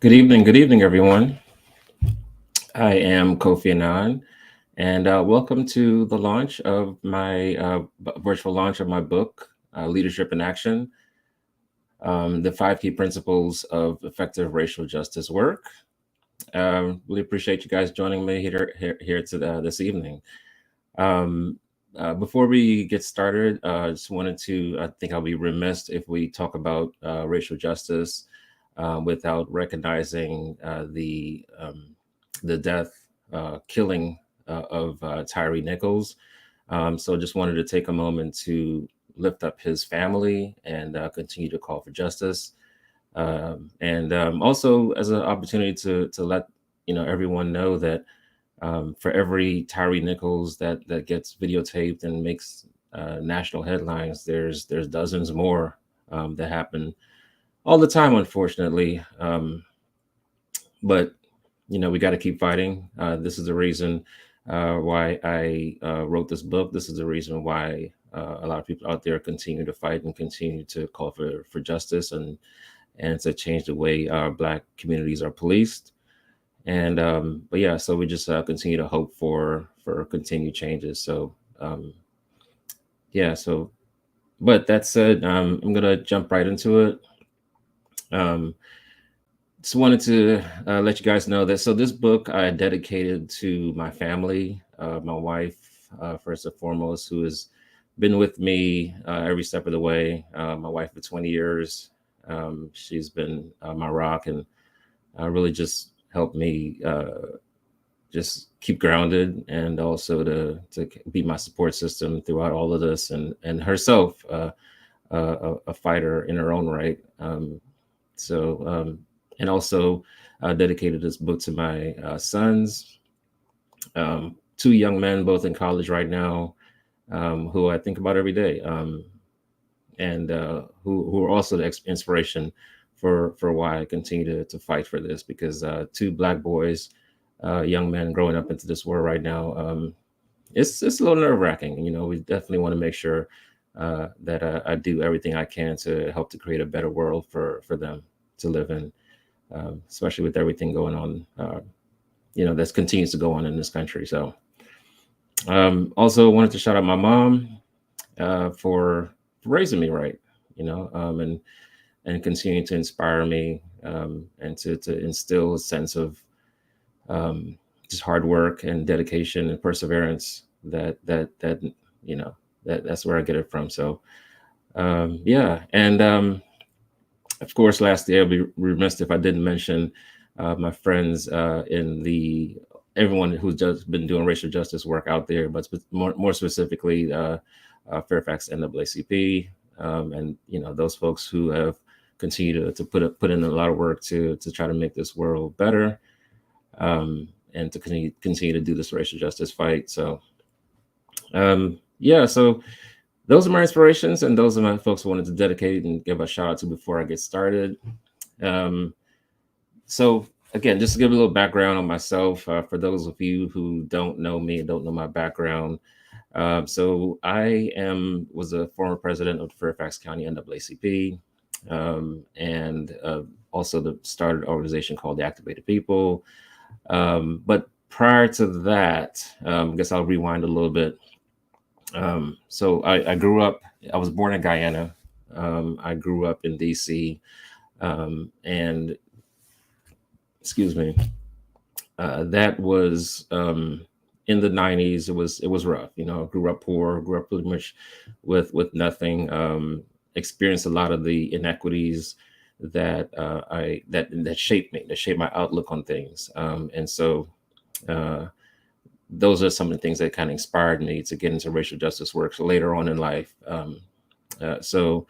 Good evening, everyone. I am Kofi Annan, and welcome to the launch of my virtual launch of my book, Leadership in Action: The Five Key Principles of Effective Racial Justice Work. Really appreciate you guys joining me this evening. Um, Before we get started, I just wanted to. I think I'll be remiss if we talk about racial justice without recognizing the death, killing of Tyree Nichols. So just wanted to take a moment to lift up his family and continue to call for justice. And also as an opportunity to let everyone know that for every Tyree Nichols that gets videotaped and makes national headlines, there's dozens more that happen all the time, unfortunately. But we got to keep fighting. This is the reason why I wrote this book. This is the reason why a lot of people out there continue to fight and continue to call for justice and to change the way our Black communities are policed. And but yeah, so we just continue to hope for continued changes. So yeah, so but that said, I'm gonna jump right into it. Um, just wanted to let you guys know that this book I dedicated to my family, my wife, first and foremost, who has been with me every step of the way. My wife for 20 years. She's been my rock and really just helped me just keep grounded and also to be my support system throughout all of this, and herself a fighter in her own right. So and also dedicated this book to my sons, two young men, both in college right now, who I think about every day, and who are also the inspiration for why I continue to fight for this, because two Black boys, young men growing up into this world right now, it's a little nerve wracking. We definitely want to make sure that I do everything I can to help to create a better world for them to live in, especially with everything going on, that continues to go on in this country. So also wanted to shout out my mom for raising me right, and continuing to inspire me, and to instill a sense of um, just hard work and dedication and perseverance that you know that's where I get it from. So yeah, and of course, lastly, I'll be remiss if I didn't mention my friends in the everyone who's just been doing racial justice work out there, but more specifically, Fairfax NAACP, and those folks who have continued to put in a lot of work to try to make this world better, and to continue to do this racial justice fight. So yeah, so those are my inspirations, and those are my folks I wanted to dedicate and give a shout out to before I get started. Um, so again, just to give a little background on myself, for those of you who don't know me and don't know my background. So I was a former president of Fairfax County NAACP, and also started an organization called the Activated People. But prior to that, I guess I'll rewind a little bit. So I grew up. I was born in Guyana. I grew up in DC, and excuse me, that was in the '90s. It was rough. I grew up poor. Grew up pretty much with nothing. Experienced a lot of the inequities that shaped me, that shaped my outlook on things. And so. Those are some of the things that kind of inspired me to get into racial justice work later on in life. So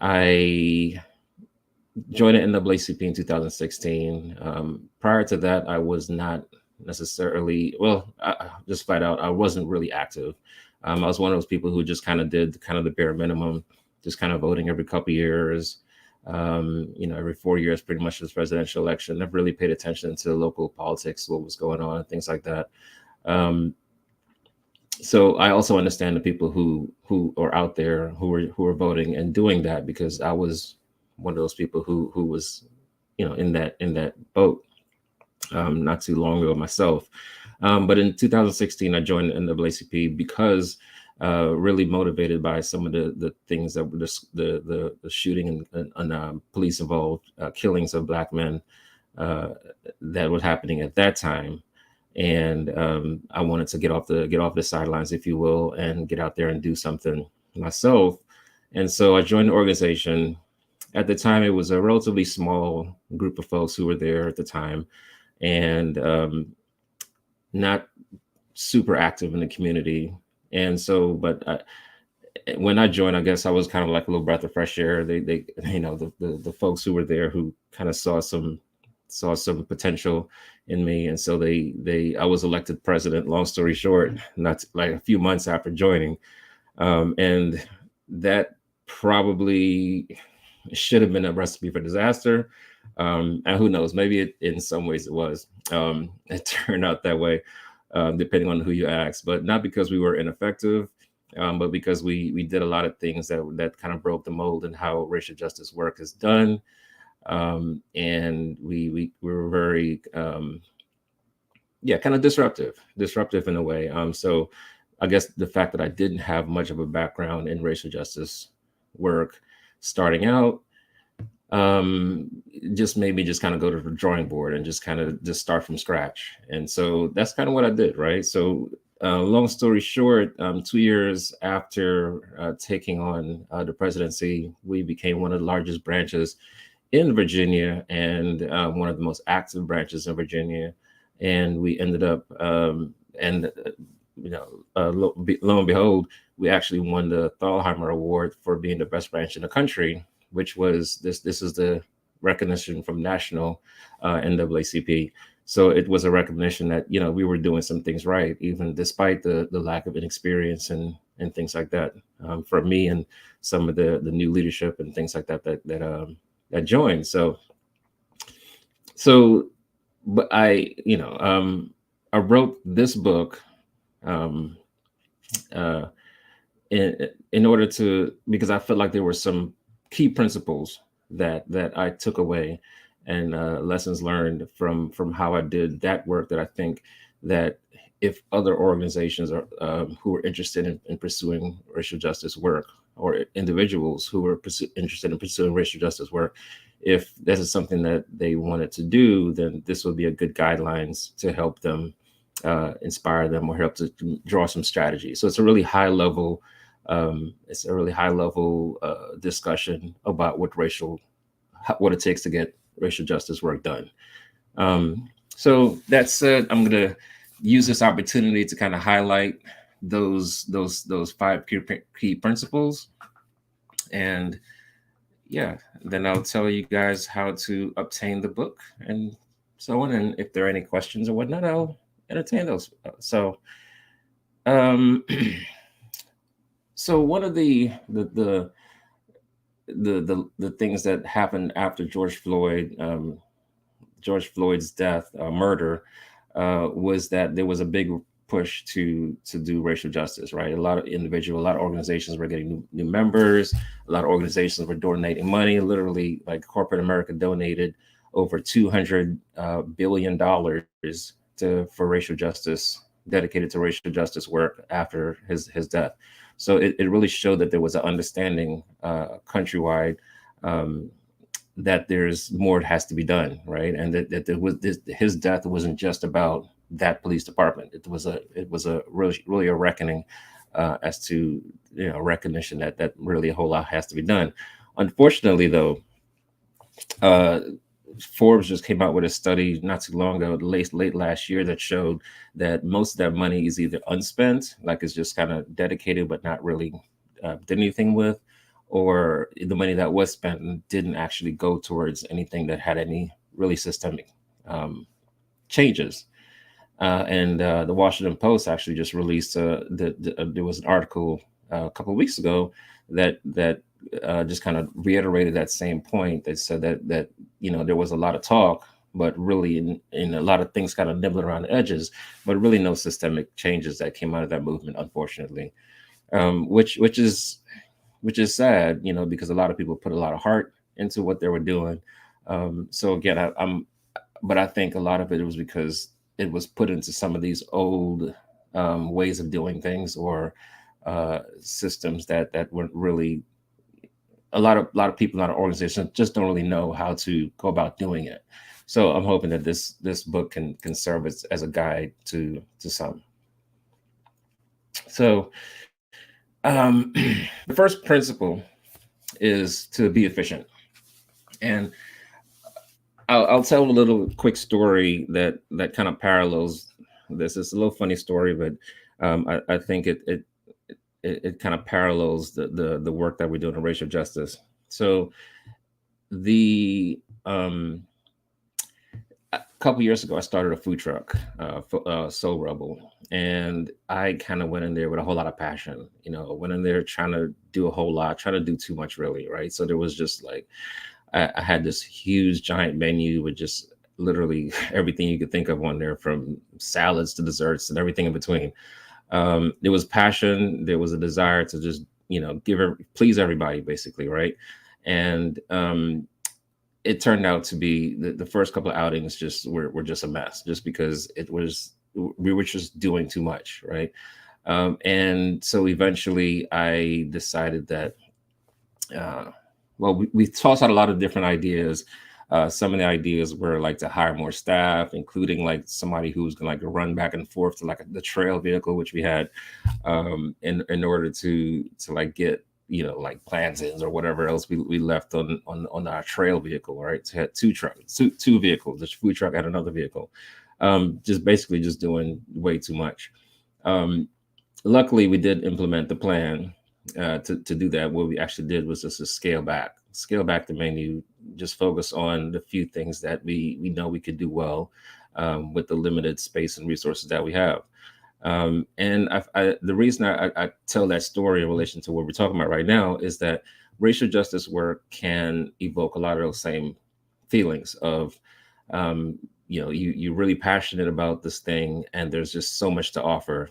I joined the NAACP in 2016. Prior to that, I was not necessarily, well, just flat out, I wasn't really active. I was one of those people who just kind of did kind of the bare minimum, just kind of voting every couple of years. Every 4 years, pretty much this presidential election. Never really paid attention to local politics, what was going on, things like that. Um, so I also understand the people who are out there who are voting and doing that, because I was one of those people who was in that boat not too long ago myself. But in 2016, I joined the NAACP because really motivated by some of the things that were the shooting and police involved killings of Black men that was happening at that time. And I wanted to get off the sidelines, if you will, and get out there and do something myself. And so I joined the organization. At the time, it was a relatively small group of folks who were there at the time, and not super active in the community. And so, when I joined, I guess I was kind of like a little breath of fresh air. The folks who were there who kind of saw some potential in me, and so I was elected president. Long story short, not like a few months after joining, and that probably should have been a recipe for disaster. And who knows, maybe in some ways it was. It turned out that way, depending on who you ask, but not because we were ineffective, but because we did a lot of things that kind of broke the mold in how racial justice work is done. And we were very, kind of disruptive in a way. So I guess the fact that I didn't have much of a background in racial justice work starting out, just made me just kind of go to the drawing board and just kind of just start from scratch. And so that's kind of what I did, right? So long story short, 2 years after taking on the presidency, we became one of the largest branches in Virginia, and one of the most active branches in Virginia. And we ended up, lo and behold, we actually won the Thalheimer Award for being the best branch in the country, which was this is the recognition from national NAACP. So it was a recognition that we were doing some things right, even despite the lack of inexperience and things like that, for me and some of the new leadership and things like that joined. But I wrote this book in order to, because I felt like there were some key principles that I took away, and lessons learned from how I did that work, that I think that if other organizations are who are interested in pursuing racial justice work, or individuals who are interested in pursuing racial justice work, if this is something that they wanted to do, then this would be a good guidelines to help them, inspire them, or help to draw some strategy. So it's a really high level, discussion about what it takes to get racial justice work done. So that said, I'm going to use this opportunity to kind of highlight those 5 key principles, and then I'll tell you guys how to obtain the book and so on. And if there are any questions or whatnot, I'll entertain those. So one of the things that happened after George Floyd's death, murder, was that there was a big push to do racial justice, right? A lot of organizations were getting new members. A lot of organizations were donating money. Literally, like corporate America donated over $200 billion for racial justice, dedicated to racial justice work after his death. So it really showed that there was an understanding countrywide, that there's more that has to be done, right? And that there was his death wasn't just about that police department. It was a really a reckoning, as to recognition that really a whole lot has to be done. Unfortunately, though, Forbes just came out with a study not too long ago, late last year, that showed that most of that money is either unspent, like it's just kind of dedicated but not really did anything with, or the money that was spent didn't actually go towards anything that had any really systemic changes. And the Washington Post actually just released there was an article a couple of weeks ago that just kind of reiterated that same point. They said that there was a lot of talk, but really in a lot of things kind of nibbling around the edges, but really no systemic changes that came out of that movement, unfortunately, which is sad, because a lot of people put a lot of heart into what they were doing. So again, but I think a lot of it was because it was put into some of these old ways of doing things, or systems that weren't really, a lot of people, a lot of organizations just don't really know how to go about doing it. So I'm hoping that this book can serve as a guide to some. So um, the first principle is to be efficient, and I'll tell a little quick story that kind of parallels this. It's a little funny story, but I think it kind of parallels the work that we're doing in racial justice. So the a couple years ago, I started a food truck, Soul Rebel, and I kind of went in there with a whole lot of passion. Went in there trying to do a whole lot, trying to do too much, really, right? So there was just like I had this huge, giant menu with just literally everything you could think of on there, from salads to desserts and everything in between. There was passion, there was a desire to just please everybody, basically, right? And it turned out to be the first couple of outings just were just a mess, just because we were just doing too much, right? And so eventually I decided that, uh, well, we tossed out a lot of different ideas. Some of the ideas were like to hire more staff, including like somebody who was gonna like run back and forth to like the trail vehicle, which we had, in order to like get like plantains or whatever else we left on our trail vehicle. Right, so we had two vehicles. The food truck had another vehicle, just basically just doing way too much. Um, Luckily, we did implement the plan to do that. What we actually did was just to scale back the menu, just focus on the few things that we know we could do well, with the limited space and resources that we have. And the reason I tell that story in relation to what we're talking about right now is that racial justice work can evoke a lot of those same feelings of, you're really passionate about this thing, and there's just so much to offer.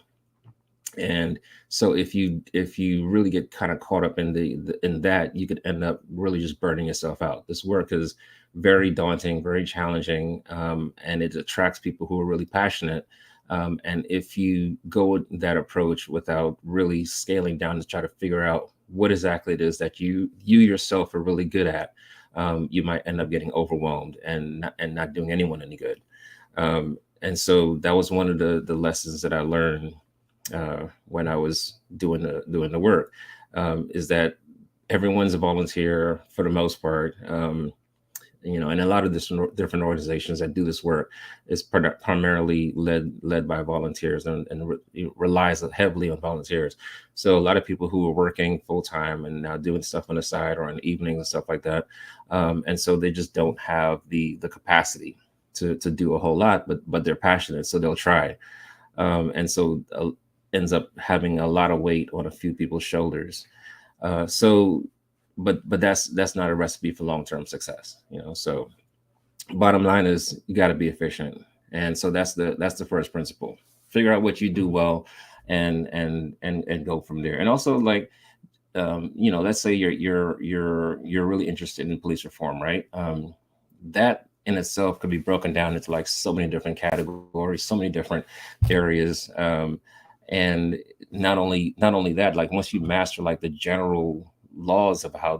And so if you really get kind of caught up in that, you could end up really just burning yourself out. This work is very daunting, very challenging, and it attracts people who are really passionate. And if you go with that approach without really scaling down to try to figure out what exactly it is that you yourself are really good at, you might end up getting overwhelmed and not doing anyone any good. And so that was one of the lessons that I learned when I was doing the work, is that everyone's a volunteer for the most part. And a lot of this different organizations that do this work is primarily led by volunteers, and it relies heavily on volunteers. So a lot of people who are working full time and now doing stuff on the side or in the evenings and stuff like that, and so they just don't have the capacity to do a whole lot, but they're passionate, so they'll try. And so ends up having a lot of weight on a few people's shoulders. So, but that's not a recipe for long-term success. So bottom line is you got to be efficient, and so that's the first principle. Figure out what you do well, and go from there. And also, like, let's say you're really interested in police reform, right? That in itself could be broken down into like so many different categories, so many different areas. And not only that, like once you master like the general laws of how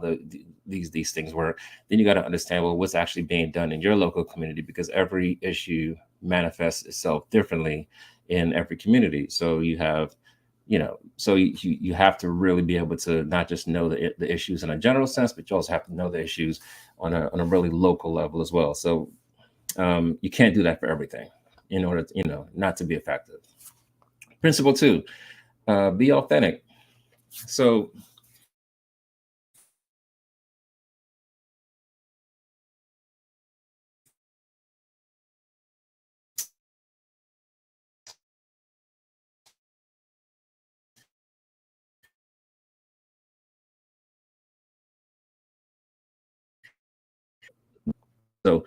these things work, then you got to understand, well, what's actually being done in your local community, because every issue manifests itself differently in every community. So you have to really be able to not just know the issues in a general sense, but you also have to know the issues on a really local level as well. So you can't do that for everything in order to, not to be effective. Principle two, be authentic. So so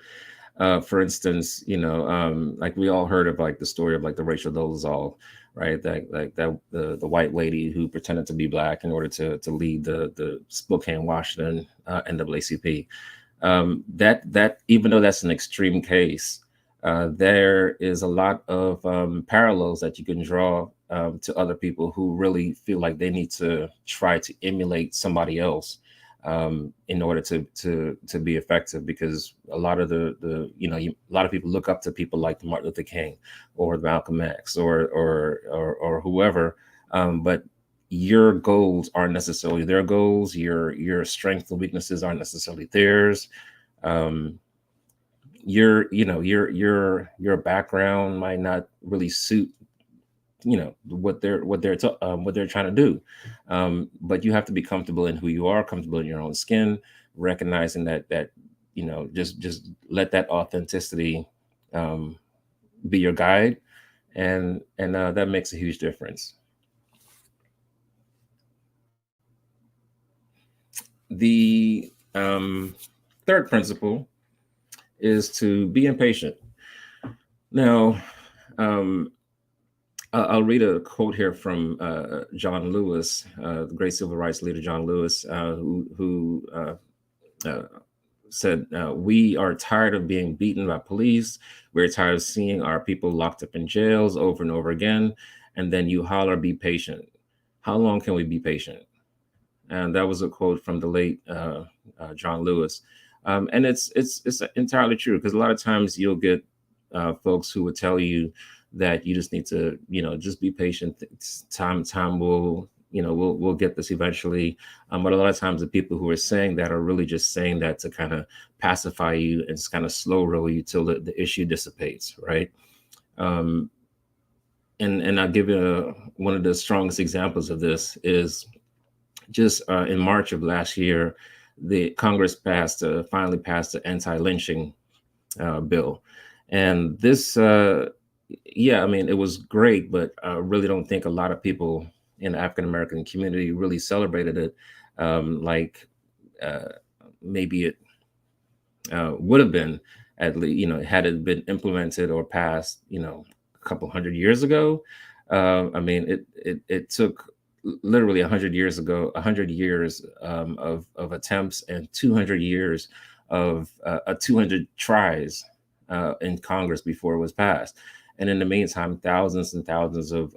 for instance, like we all heard of like the story of like the Rachel Dolezal, right? That like that the white lady who pretended to be black in order to lead the Spokane, Washington NAACP. That even though that's an extreme case, there is a lot of parallels that you can draw to other people who really feel like they need to try to emulate somebody else in order to be effective. Because a lot of a lot of people look up to people like Martin Luther King or Malcolm X or whoever, but your goals aren't necessarily their goals. Your strengths and weaknesses aren't necessarily theirs. um your background might not really suit what they're trying to do. But you have to be comfortable in who you are, comfortable in your own skin, recognizing that just let that authenticity um be your guide, and that makes a huge difference. The third principle is to be impatient. Now, um, I'll read a quote here from John Lewis, the great civil rights leader John Lewis, who said, "We are tired of being beaten by police. We're tired of seeing our people locked up in jails over and over again. And then you holler, be patient. How long can we be patient?" And that was a quote from the late John Lewis. And it's entirely true, because a lot of times you'll get folks who would tell you that you just need to just be patient. Time will we'll get this eventually. But a lot of times the people who are saying that are really just saying that to kind of pacify you and just kind of slow roll you till the issue dissipates, right? Um, and I'll give you one of the strongest examples of this is just in March of last year, the Congress finally passed the anti-lynching bill, and this, yeah, I mean, it was great, but I really don't think a lot of people in the African American community really celebrated it, like uh, maybe it would have been, at least, had it been implemented or passed, a couple hundred years ago. I mean, it took literally 100 years ago, 100 years of attempts, and 200 years of 200 tries in Congress before it was passed. And in the meantime, thousands and thousands of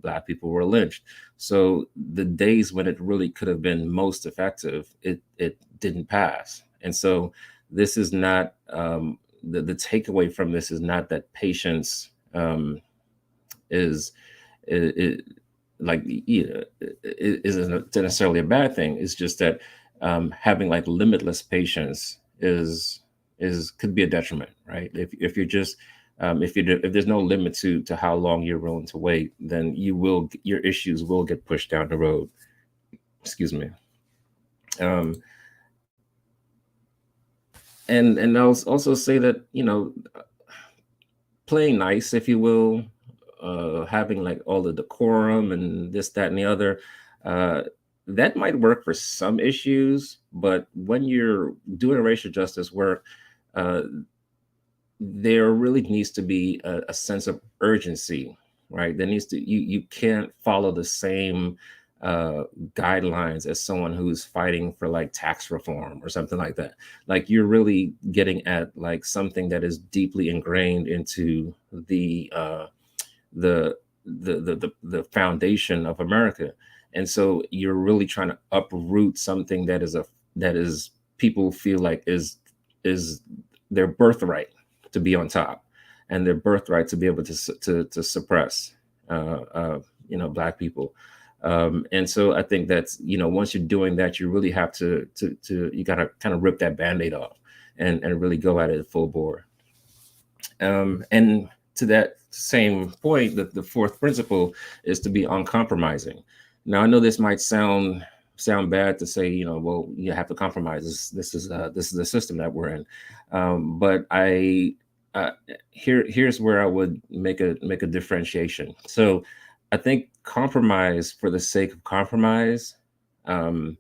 Black people were lynched. So the days when it really could have been most effective, it didn't pass. And so this is not, the takeaway from this is not that patience is, it, like, isn't necessarily a bad thing. It's just that having like limitless patience is could be a detriment, right? If you're just if there's no limit to how long you're willing to wait, then your issues will get pushed down the road. Excuse me. Um, and I'll also say that, playing nice, if you will, having like all the decorum and this, that, and the other, uh, that might work for some issues. But when you're doing racial justice work, uh, there really needs to be a sense of urgency, right? There needs to you can't follow the same uh, guidelines as someone who's fighting for like tax reform or something like that. Like, you're really getting at like something that is deeply ingrained into the the foundation of America. And so you're really trying to uproot something that is people feel like is their birthright to be on top, and their birthright to be able to suppress Black people. And so I think that's, once you're doing that, you really have to you gotta kind of rip that band-aid off and really go at it full bore. And to that same point, the fourth principle is to be uncompromising. Now, I know this might sound bad to say, well, you have to compromise. This is the system that we're in. But here's where I would make a differentiation. So I think compromise for the sake of compromise, um,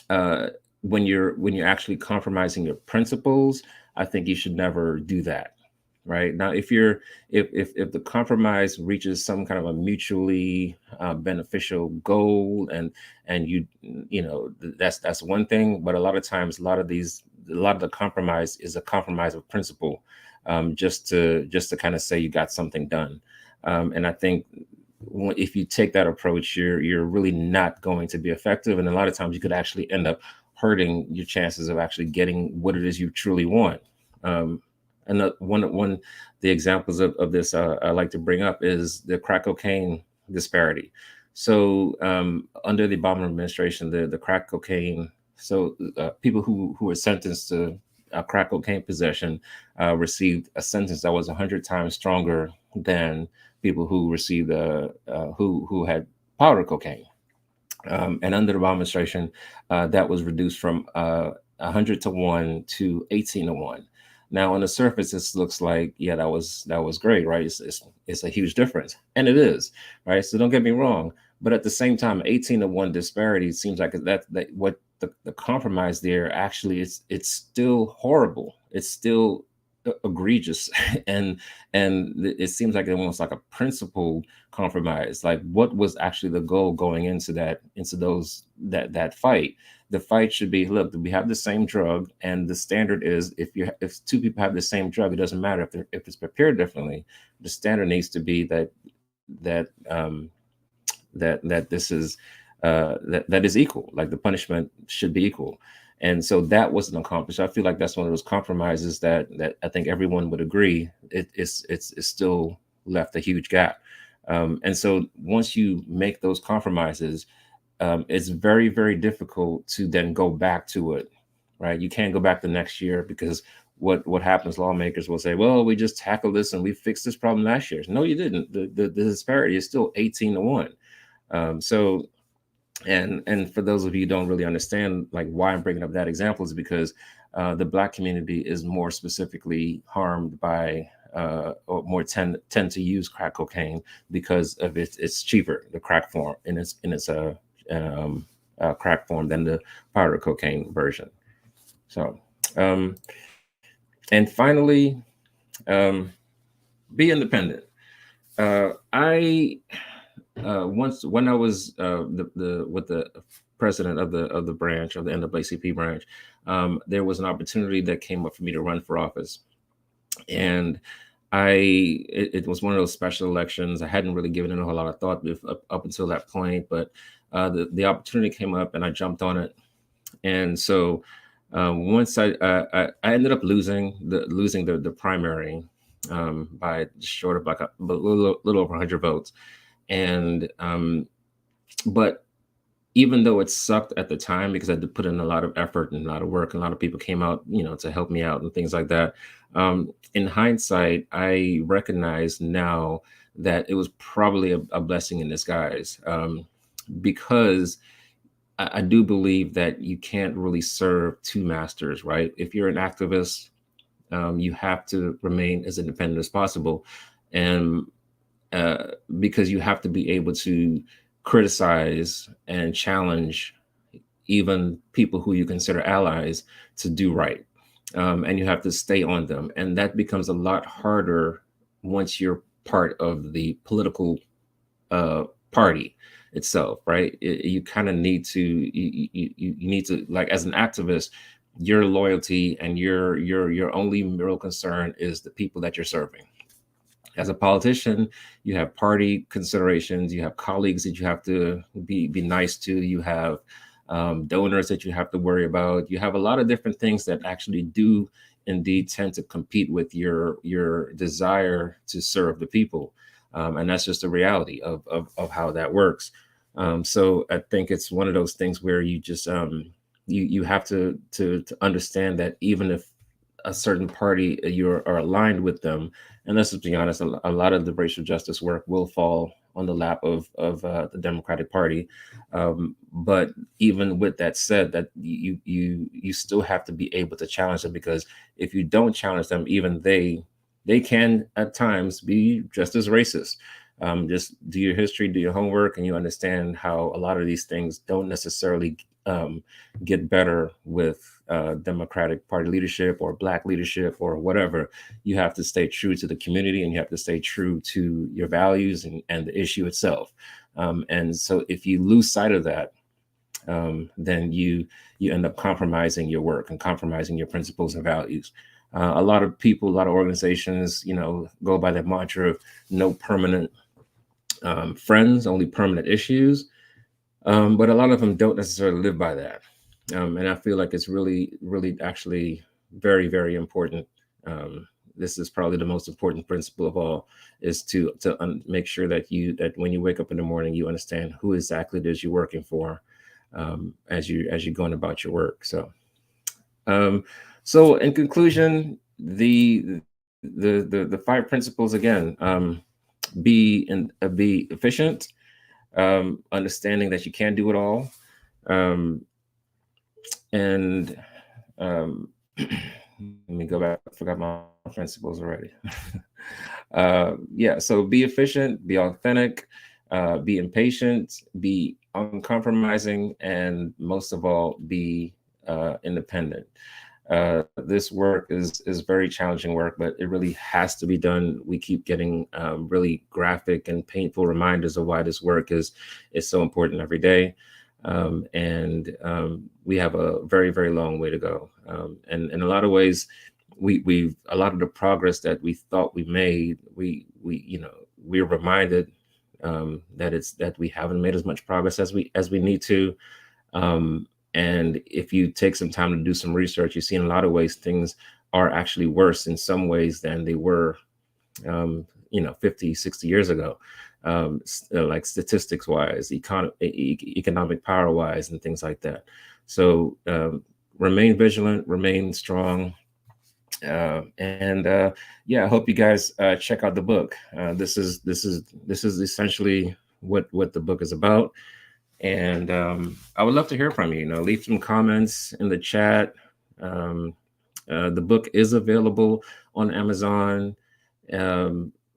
uh, when you're actually compromising your principles, I think you should never do that. right? Now, if the compromise reaches some kind of a mutually beneficial goal, and you know, that's one thing. But a lot of times, a lot of the compromise is a compromise of principle, just to kind of say you got something done. And I think if you take that approach, you're really not going to be effective, and a lot of times you could actually end up hurting your chances of actually getting what it is you truly want. Um, and one the examples of this I like to bring up is the crack cocaine disparity. So under the Obama administration, the crack cocaine, so people who were sentenced to crack cocaine possession received a sentence that was 100 times stronger than people who received who had powder cocaine. And under the Obama administration, that was reduced from 100 to 1 to 18 to 1. Now, on the surface, this looks like, yeah, that was great, right? It's a huge difference, and it is, right? So don't get me wrong, but at the same time, 18 to 1 disparity seems like that what the compromise there actually it's still horrible. It's still egregious, and it seems like almost like a principle compromise. Like, what was actually the goal going into that fight? The fight should be, look, we have the same drug, and the standard is, if two people have the same drug, it doesn't matter if it's prepared differently. The standard needs to be that that this is that is equal. Like, the punishment should be equal. And so that wasn't accomplished. I feel like that's one of those compromises that I think everyone would agree it's still left a huge gap. And so once you make those compromises, it's very, very difficult to then go back to it, right? You can't go back the next year, because what happens, lawmakers will say, well, we just tackled this and we fixed this problem last year. No, you didn't. The disparity is still 18 to 1. So and for those of you who don't really understand, like, why I'm bringing up that example is because the Black community is more specifically harmed by or more tend to use crack cocaine because of it's cheaper, the crack form, in its crack form, than the powder cocaine version. So um, and finally, um, be independent. I once, when I was the with the president of the branch, of the NAACP branch, there was an opportunity that came up for me to run for office, and it was one of those special elections. I hadn't really given it a whole lot of thought up until that point, but the opportunity came up and I jumped on it. And so once I ended up losing the primary by short of like a little over 100 votes. And but even though it sucked at the time, because I had to put in a lot of effort and a lot of work, and a lot of people came out, to help me out and things like that. In hindsight, I recognize now that it was probably a blessing in disguise, because I do believe that you can't really serve two masters, right? If you're an activist, you have to remain as independent as possible, and because you have to be able to criticize and challenge even people who you consider allies to do right. And you have to stay on them. And that becomes a lot harder once you're part of the political party itself, right? You kind of need to, you need to, like, as an activist, your loyalty and your only real concern is the people that you're serving. As a politician, you have party considerations, you have colleagues that you have to be nice to, you have donors that you have to worry about, you have a lot of different things that actually do indeed tend to compete with your desire to serve the people, and that's just the reality of how that works. So I think it's one of those things where you just you have to understand that even if a certain party you are aligned with them, and let's just be honest, a lot of the racial justice work will fall on the lap of the Democratic Party. But even with that said, that you still have to be able to challenge them, because if you don't challenge them, even they can at times be just as racist. Just do your history, do your homework, and you understand how a lot of these things don't necessarily get better with Democratic Party leadership or Black leadership or whatever. You have to stay true to the community, and you have to stay true to your values and the issue itself. And so if you lose sight of that, then you end up compromising your work and compromising your principles and values. A lot of people, a lot of organizations, go by that mantra of no permanent friends, only permanent issues. But a lot of them don't necessarily live by that. And I feel like it's really, really actually very, very important. This is probably the most important principle of all, is to make sure that when you wake up in the morning, you understand who exactly it is you're working for, as you're going about your work. So in conclusion, the 5 principles again: be efficient, understanding that you can't do it all, and let me go back. I forgot my principles already. So be efficient, be authentic, be impatient, be uncompromising, and most of all, be independent. This work is very challenging work, but it really has to be done. We keep getting really graphic and painful reminders of why this work is so important every day. And we have a very, very long way to go. And in a lot of ways, we've a lot of the progress that we thought we made, we're reminded that we haven't made as much progress as we need to. And if you take some time to do some research, you see in a lot of ways things are actually worse in some ways than they were, 50, 60 years ago, like statistics wise, economic power wise, and things like that. So remain vigilant, remain strong. I hope you guys check out the book. This is essentially what the book is about. And I would love to hear from you. Leave some comments in the chat. The book is available on Amazon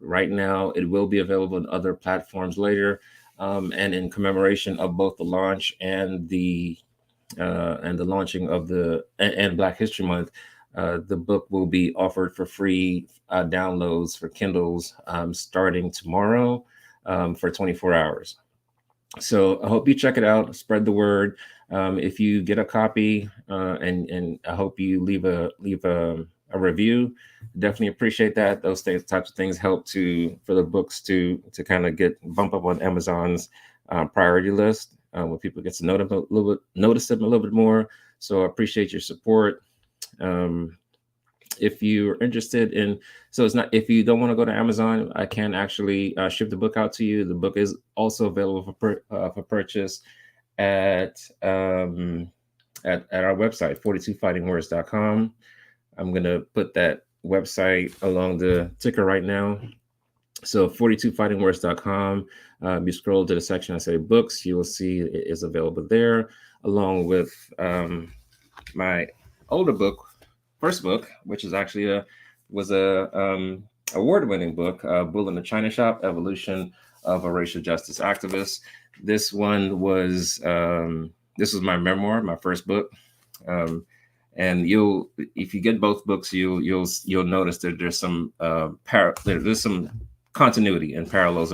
right now. It will be available on other platforms later. And in commemoration of both the launch and the launching of and Black History Month, the book will be offered for free downloads for Kindles starting tomorrow for 24 hours. So I hope you check it out, spread the word. If you get a copy, and I hope you leave a review, definitely appreciate that. Those types of things help for the books to kind of bump up on Amazon's priority list when people get to notice them a little bit more. So I appreciate your support. If you're interested in, if you don't want to go to Amazon, I can actually ship the book out to you. The book is also available for purchase at our website, 42fightingwords.com. I'm going to put that website along the ticker right now. So 42fightingwords.com. You scroll to the section I say books, you will see it is available there, along with my older book, first book, which is actually was a award-winning book, Bull in the China Shop: Evolution of a Racial Justice Activist. This one was this was my memoir, my first book. And if you get both books, you'll notice that there's some there's some continuity and parallels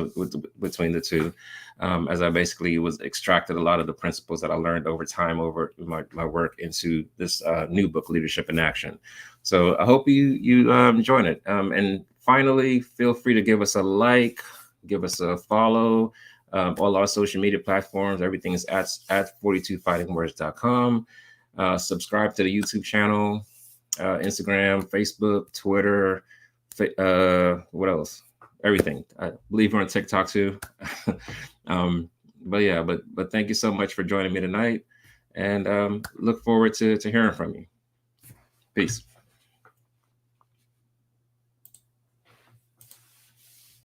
between the two, as I basically extracted a lot of the principles that I learned over time over my work into this new book, Leadership in Action. So I hope you join it. And finally, feel free to give us a like, give us a follow. All our social media platforms, everything is at 42fightingwords.com. Subscribe to the YouTube channel, Instagram, Facebook, Twitter, what else? Everything. I believe we're on TikTok too. But thank you so much for joining me tonight, and look forward to hearing from you. Peace.